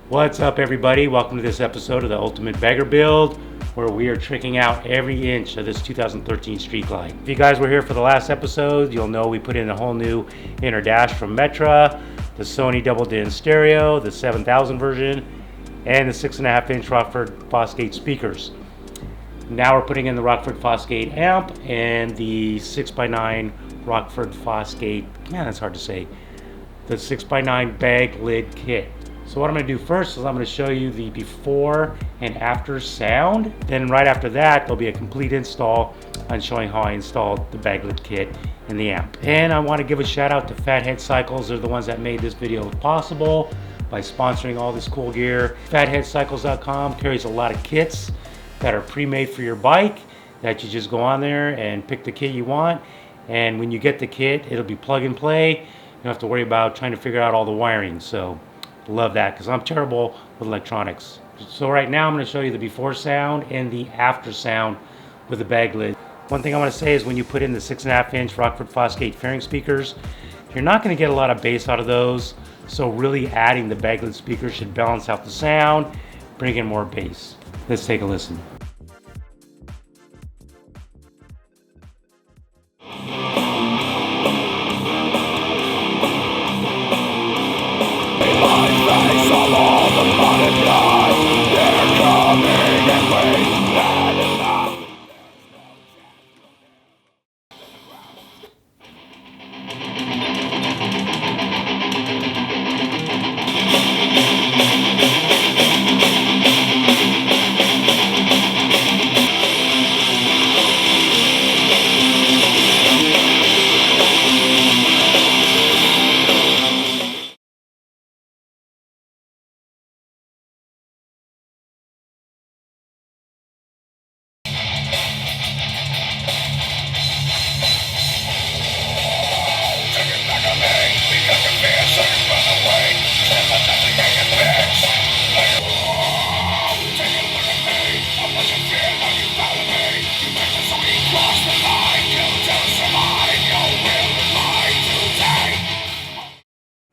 What's up, everybody? Welcome to this episode of the Ultimate Bagger Build, where we are tricking out every inch of this 2013 Street Glide. If you guys were here for the last episode, you'll know we put in a whole new inner dash from Metra, the Sony Double Din stereo, the 7000 version, and the 6.5-inch Rockford Fosgate speakers. Now we're putting in the Rockford Fosgate amp and the 6x9 Rockford Fosgate, that's hard to say, the 6x9 bag lid kit. So what I'm going to do first is I'm going to show you the before and after sound. Then right after that, there'll be a complete install on showing how I installed the bag lid kit and the amp. And I want to give a shout out to Fathead Cycles. They're the ones that made this video possible by sponsoring all this cool gear. Fatheadcycles.com carries a lot of kits that are pre-made for your bike that you just go on there and pick the kit you want. And when you get the kit, it'll be plug and play. You don't have to worry about trying to figure out all the wiring. So love that, because I'm terrible with electronics. So right now I'm going to show you the before sound and the after sound with the bag lid. One thing I want to say is when you put in the 6.5-inch Rockford Fosgate Fairing speakers, you're not going to get a lot of bass out of those. So really adding the bag lid speakers should balance out the sound, bring in more bass. Let's take a listen.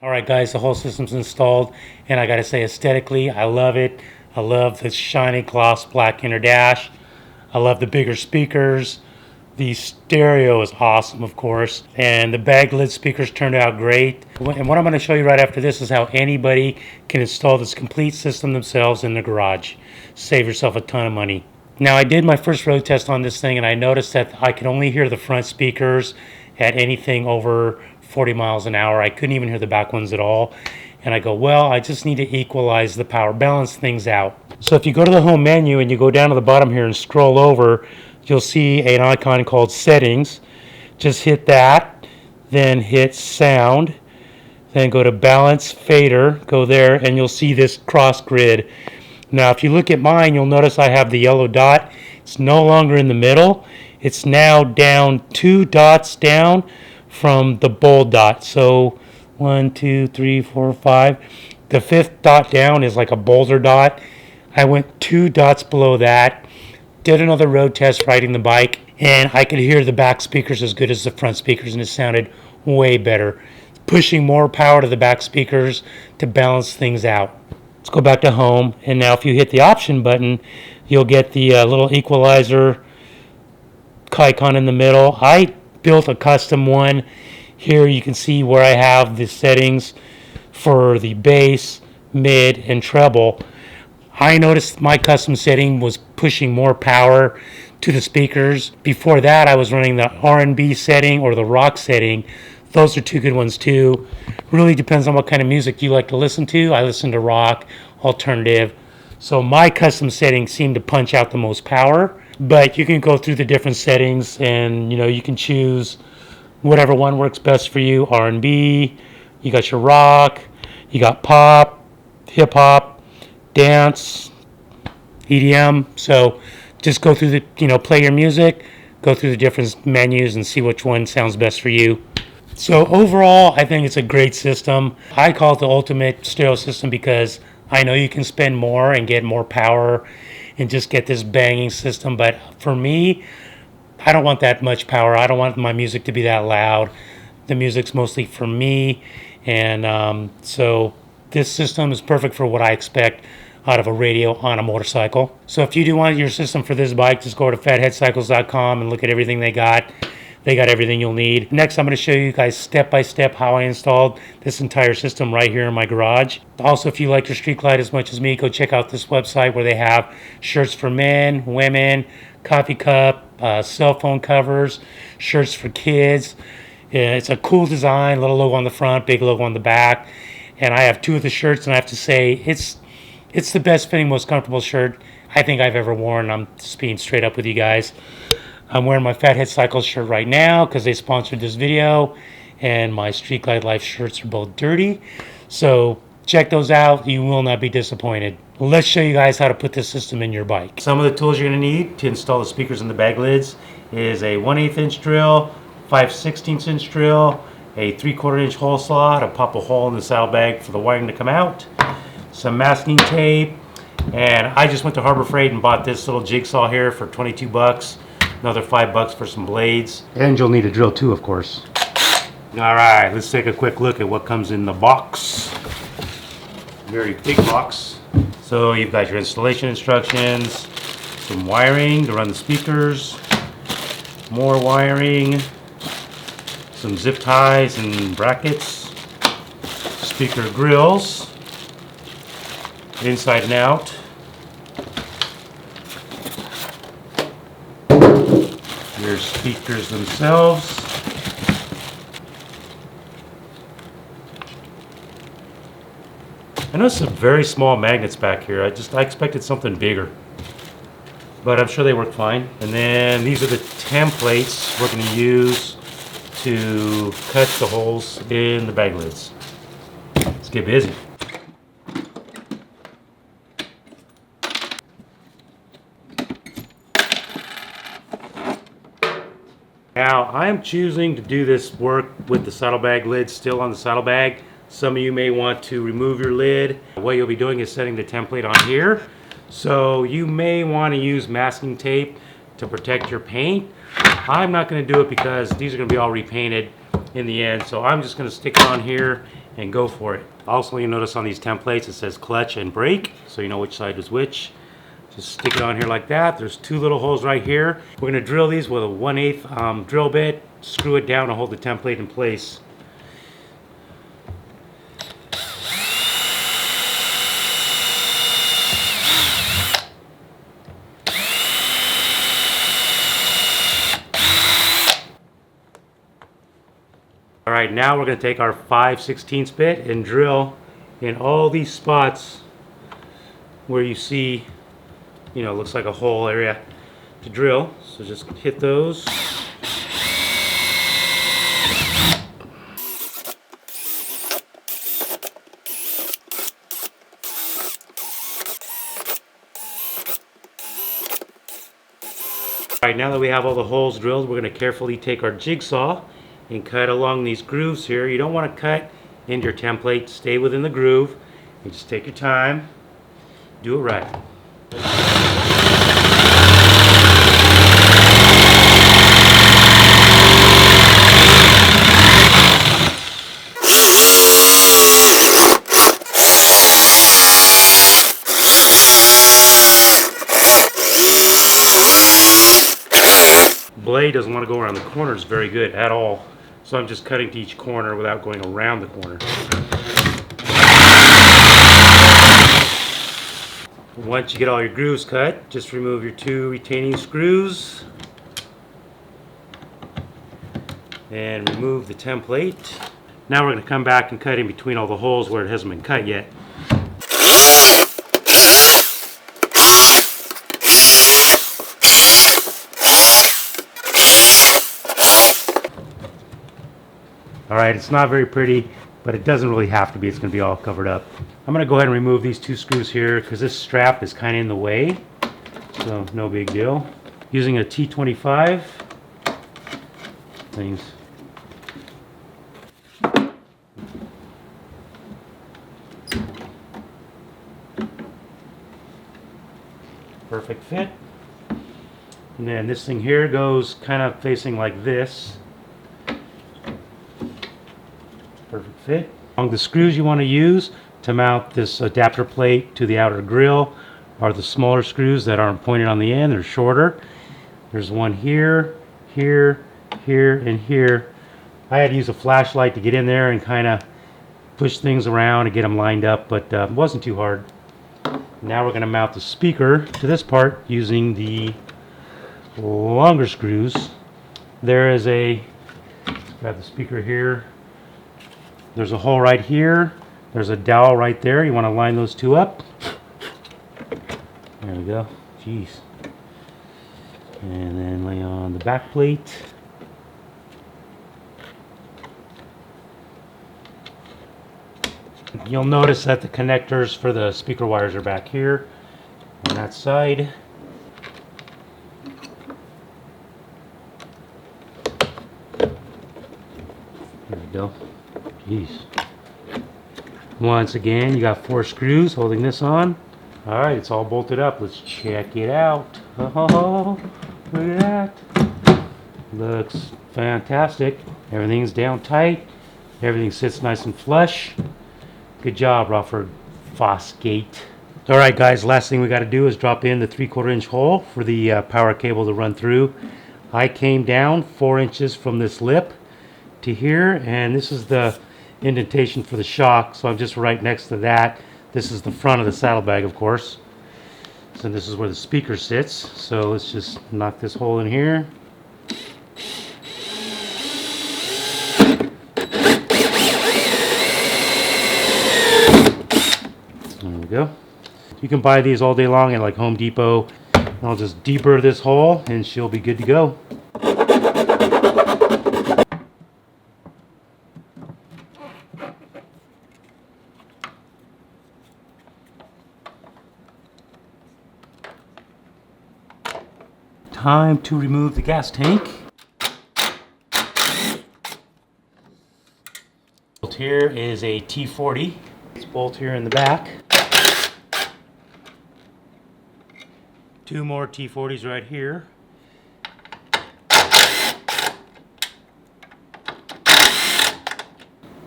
Alright guys, the whole system's installed, and I gotta say, aesthetically, I love it. I love the shiny gloss black inner dash. I love the bigger speakers. The stereo is awesome, of course, and the bag lid speakers turned out great. And what I'm going to show you right after this is how anybody can install this complete system themselves in the garage. Save yourself a ton of money. Now, I did my first road test on this thing, and I noticed that I could only hear the front speakers at anything over 40 miles an hour. I couldn't even hear the back ones at all. And I go, well, I just need to equalize the power, balance things out. So if you go to the home menu and you go down to the bottom here and scroll over, you'll see an icon called Settings. Just hit that, then hit Sound, then go to Balance Fader, go there, and you'll see this cross grid. Now if you look at mine, you'll notice I have the yellow dot. It's no longer in the middle. It's now down 2 dots down from the bold dot. So 1, 2, 3, 4, 5. The 5th dot down is like a bolder dot. I went 2 dots below that, did another road test riding the bike, and I could hear the back speakers as good as the front speakers, and it sounded way better. Pushing more power to the back speakers to balance things out. Let's go back to home, and now if you hit the option button, you'll get the little equalizer icon in the middle. I built a custom one. Here you can see where I have the settings for the bass, mid, and treble. I noticed my custom setting was pushing more power to the speakers. Before that, I was running the R&B setting or the rock setting. Those are two good ones too. Really depends on what kind of music you like to listen to. I listen to rock, alternative. So my custom setting seemed to punch out the most power. But you can go through the different settings, and you can choose whatever one works best for you. R&B, you got your rock, you got pop, hip hop, dance, EDM. So just go through the, play your music, go through the different menus and see which one sounds best for you. So overall, I think it's a great system. I call it the ultimate stereo system because I know you can spend more and get more power and just get this banging system. But for me, I don't want that much power. I don't want my music to be that loud. The music's mostly for me. And so This system is perfect for what I expect out of a radio on a motorcycle. So if you do want your system for this bike, just go to fatheadcycles.com and look at everything they got. They got everything you'll need. Next, I'm going to show you guys step by step how I installed this entire system right here in my garage. Also, if you like your street glide as much as me, go check out this website where they have shirts for men, women, coffee cup, cell phone covers, shirts for kids. Yeah, it's a cool design, little logo on the front, big logo on the back. And I have two of the shirts, and I have to say, it's the best fitting, most comfortable shirt I think I've ever worn. I'm just being straight up with you guys. I'm wearing my Fathead Cycles shirt right now because they sponsored this video, and my Street Glide Life shirts are both dirty. So check those out. You will not be disappointed. Let's show you guys how to put this system in your bike. Some of the tools you're going to need to install the speakers in the bag lids is a 1/8 inch drill, 5/16 inch drill, a 3/4 inch hole slot to pop a hole in the saddlebag for the wiring to come out, some masking tape, and I just went to Harbor Freight and bought this little jigsaw here for 22 bucks, another 5 bucks for some blades, and you'll need a drill too, of course. All right, let's take a quick look at what comes in the box. Very big box. So you've got your installation instructions, some wiring to run the speakers, more wiring, some zip ties and brackets, speaker grills, inside and out, your speakers themselves, I noticed some very small magnets back here. I expected something bigger, but I'm sure they work fine. And then these are the templates we're going to use to cut the holes in the bag lids. Let's get busy. Now I'm choosing to do this work with the saddlebag lid still on the saddlebag. Some of you may want to remove your lid. What you'll be doing is setting the template on here. So you may want to use masking tape to protect your paint. I'm not going to do it because these are going to be all repainted in the end. So I'm just going to stick it on here and go for it. Also, you notice on these templates it says clutch and brake, so you know which side is which. Just stick it on here like that. There's two little holes right here. We're going to drill these with a 1/8 drill bit, screw it down to hold the template in place. All right, now we're going to take our 5/16 bit and drill in all these spots where you see, you know, looks like a hole area to drill. So just hit those. All right, now that we have all the holes drilled, we're going to carefully take our jigsaw and cut along these grooves here. You don't want to cut into your template. Stay within the groove. You just take your time. Do it right. Blade doesn't want to go around the corners very good at all. So I'm just cutting to each corner without going around the corner. Once you get all your grooves cut, just remove your 2 retaining screws and remove the template. Now we're going to come back and cut in between all the holes where it hasn't been cut yet. Alright, it's not very pretty, but it doesn't really have to be. It's going to be all covered up. I'm going to go ahead and remove these 2 screws here because this strap is kind of in the way. So no big deal. Using a T25. Things. Perfect fit. And then this thing here goes kind of facing like this. Perfect fit. Along the screws you want to use, to mount this adapter plate to the outer grill are the smaller screws that aren't pointed on the end. They're shorter. There's one here, here, here, and here. I had to use a flashlight to get in there and kind of push things around and get them lined up, but it wasn't too hard. Now we're going to mount the speaker to this part using the longer screws. There is a, grab the speaker here. There's a hole right here. There's a dowel right there. You want to line those two up. There we go. Jeez. And then lay on the back plate. You'll notice that the connectors for the speaker wires are back here on that side. There we go. Jeez. Once again, you got 4 screws holding this on. Alright, it's all bolted up. Let's check it out. Oh, look at that. Looks fantastic. Everything's down tight. Everything sits nice and flush. Good job, Rockford Fosgate. Alright guys, last thing we got to do is drop in the 3/4 inch hole for the power cable to run through. I came down 4 inches from this lip to here, and this is the indentation for the shock, so I'm just right next to that. This is the front of the saddlebag, of course. So this is where the speaker sits. So let's just knock this hole in here. There we go. You can buy these all day long at like Home Depot. I'll just deburr this hole and she'll be good to go. Time to remove the gas tank. Bolt here is a T40. This bolt here in the back. 2 more T40s right here.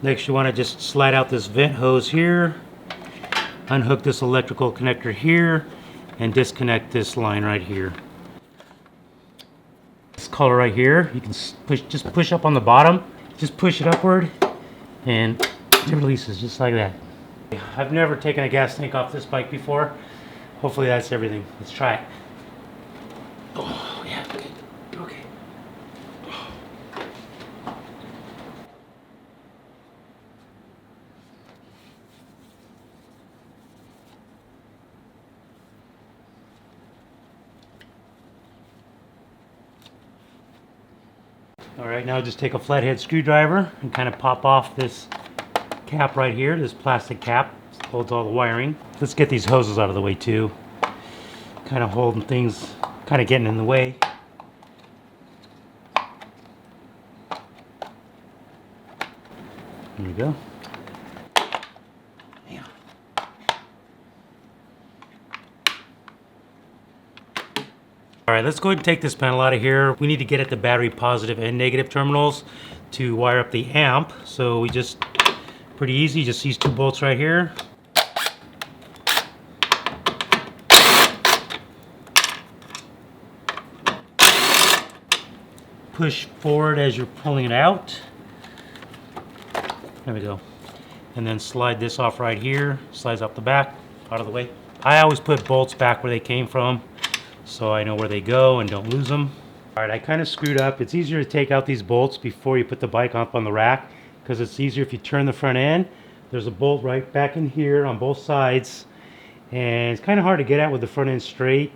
Next you want to just slide out this vent hose here, unhook this electrical connector here, and disconnect this line right here. This color right here, you can just push up on the bottom, just push it upward, and it releases just like that. I've never taken a gas tank off this bike before. Hopefully that's everything. Let's try it. Oh yeah, okay, okay. Alright, now just take a flathead screwdriver and kind of pop off this cap right here, this plastic cap. It holds all the wiring. Let's get these hoses out of the way too. Kind of holding things, kind of getting in the way. There we go. Yeah. Alright, let's go ahead and take this panel out of here. We need to get at the battery positive and negative terminals to wire up the amp. So we just, pretty easy, just these 2 bolts right here. Push forward as you're pulling it out. There we go. And then slide this off right here. Slides up the back, out of the way. I always put bolts back where they came from, so I know where they go and don't lose them. Alright, I kind of screwed up. It's easier to take out these bolts before you put the bike up on the rack, because it's easier if you turn the front end. There's a bolt right back in here on both sides, and it's kind of hard to get at with the front end straight.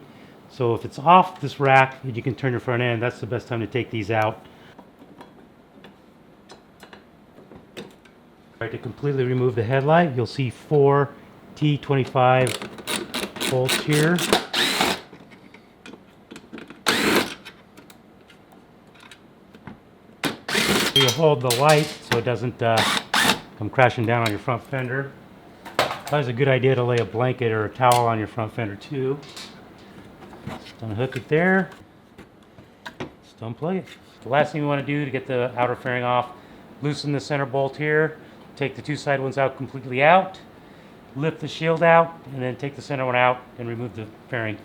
So if it's off this rack and you can turn your front end, that's the best time to take these out. Alright, to completely remove the headlight, you'll see 4 T25 bolts here. You hold the light so it doesn't come crashing down on your front fender. It's always a good idea to lay a blanket or a towel on your front fender too. Just unhook it there. Just unplug it. The last thing we want to do to get the outer fairing off, loosen the center bolt here. Take the 2 side ones out completely out. lift the shield out, and then take the center one out and remove the fairing.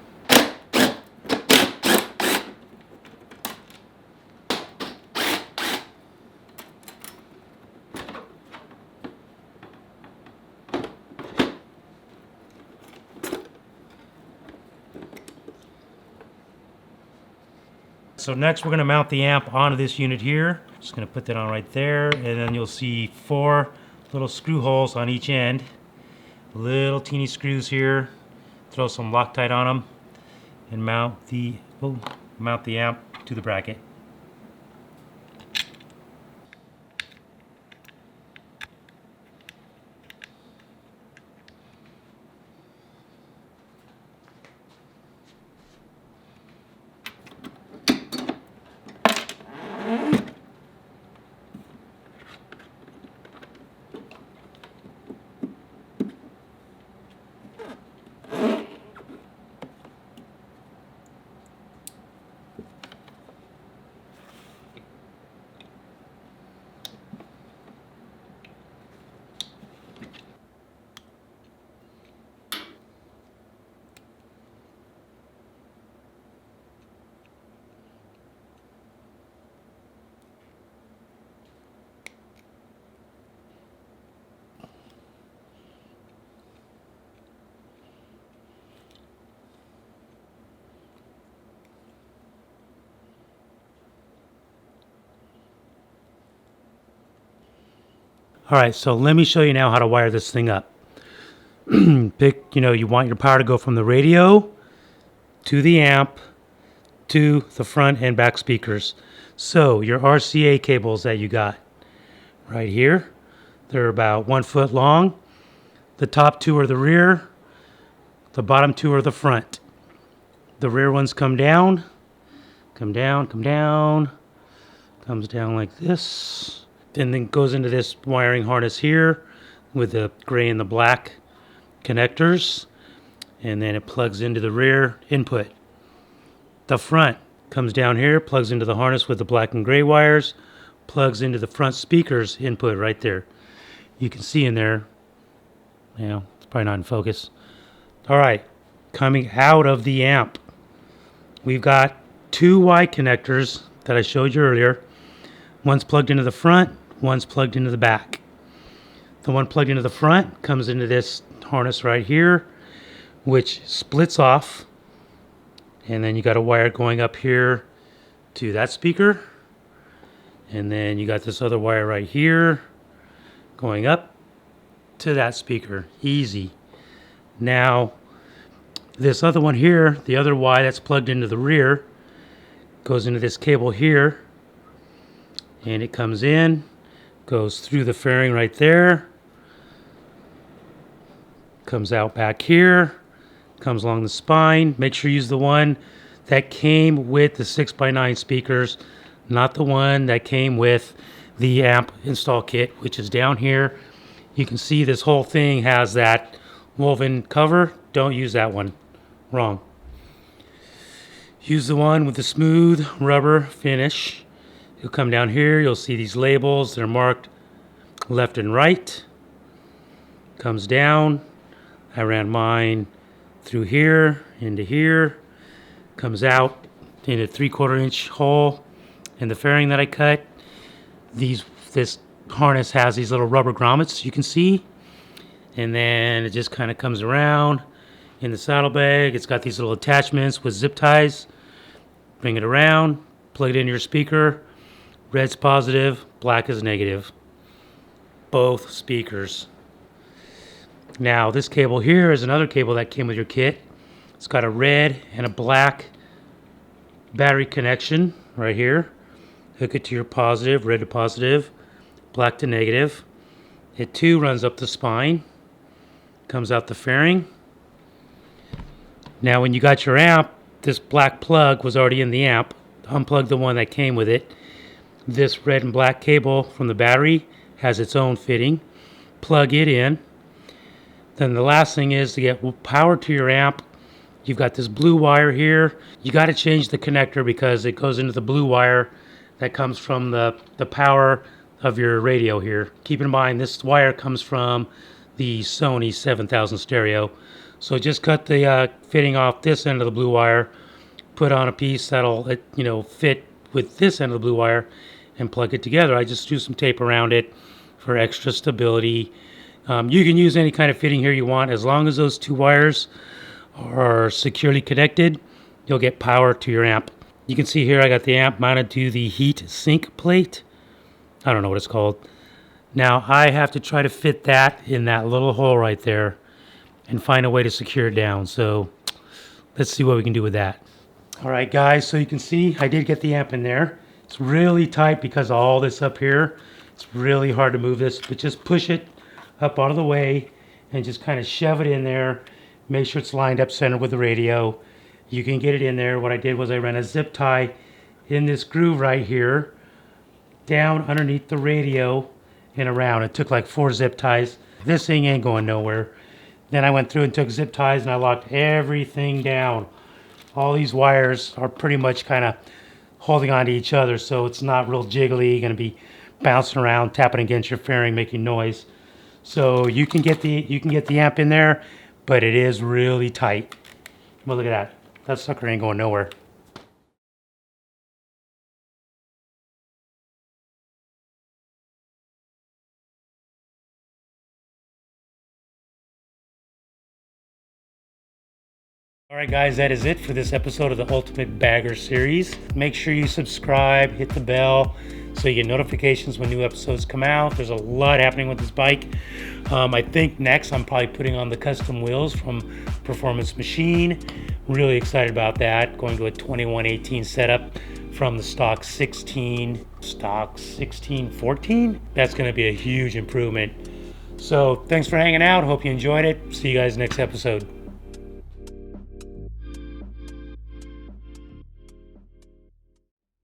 So next we're going to mount the amp onto this unit here. Just going to put that on right there, and then you'll see 4 little screw holes on each end. Little teeny screws here. Throw some Loctite on them and mount the amp to the bracket. Alright, so let me show you now how to wire this thing up. You want your power to go from the radio to the amp to the front and back speakers. So your RCA cables that you got right here, they're about 1 foot long. The top 2 are the rear, the bottom 2 are the front. The rear ones come down, comes down like this. And then goes into this wiring harness here with the gray and the black connectors, and then it plugs into the rear input. The front comes down here, plugs into the harness with the black and gray wires, plugs into the front speakers input right there. You can see in there, it's probably not in focus. All right, coming out of the amp, we've got 2 Y connectors that I showed you earlier. One's plugged into the front, one's plugged into the back. The one plugged into the front comes into this harness right here, which splits off, and then you got a wire going up here to that speaker, and then you got this other wire right here going up to that speaker. Easy. Now this other one here, the other Y that's plugged into the rear, goes into this cable here, and it comes in, goes through the fairing right there, comes out back here, comes along the spine. Make sure you use the one that came with the 6x9 speakers, not the one that came with the amp install kit, which is down here. You can see this whole thing has that woven cover. Don't use that one. Wrong. Use the one with the smooth rubber finish. You'll come down here, you'll see these labels. They're marked left and right. Comes down. I ran mine through here, into here. Comes out in a 3/4 inch hole in the fairing that I cut. This harness has these little rubber grommets you can see. And then it just kind of comes around in the saddlebag. It's got these little attachments with zip ties. Bring it around, plug it into your speaker. Red's positive, black is negative. Both speakers. Now this cable here is another cable that came with your kit. It's got a red and a black battery connection right here. Hook it to your positive, red to positive, black to negative. It too runs up the spine, comes out the fairing. Now when you got your amp, this black plug was already in the amp. Unplug the one that came with it. This red and black cable from the battery has its own fitting. Plug it in. Then the last thing is to get power to your amp. You've got this blue wire here. You got to change the connector because it goes into the blue wire that comes from the power of your radio here. Keep in mind this wire comes from the Sony 7000 stereo. So just cut the fitting off this end of the blue wire, put on a piece that'll fit with this end of the blue wire, and plug it together. I just do some tape around it for extra stability. You can use any kind of fitting here you want, as long as those two wires are securely connected. You'll get power to your amp. You can see here I got the amp mounted to the heat sink plate. I don't know what it's called. Now I have to try to fit that in that little hole right there and find a way to secure it down. So let's see what we can do with that. All right, guys, so you can see I did get the amp in there. It's really tight because of all this up here. It's really hard to move this, but just push it up out of the way and just kind of shove it in there. Make sure it's lined up center with the radio. You can get it in there. What I did was I ran a zip tie in this groove right here, down underneath the radio and around. It took like 4 zip ties. This thing ain't going nowhere. Then I went through and took zip ties and I locked everything down. All these wires are pretty much kind of holding on to each other, so it's not real jiggly. Going to be bouncing around, tapping against your fairing, making noise. So you can get the amp in there, but it is really tight. Well, look at that. That sucker ain't going nowhere. Alright guys, that is it for this episode of the Ultimate Bagger series. Make sure you subscribe, hit the bell so you get notifications when new episodes come out. There's a lot happening with this bike. I think next I'm probably putting on the custom wheels from Performance Machine. Really excited about that. Going to a 2118 setup from the stock 16, stock 1614. That's going to be a huge improvement. So thanks for hanging out. Hope you enjoyed it. See you guys next episode.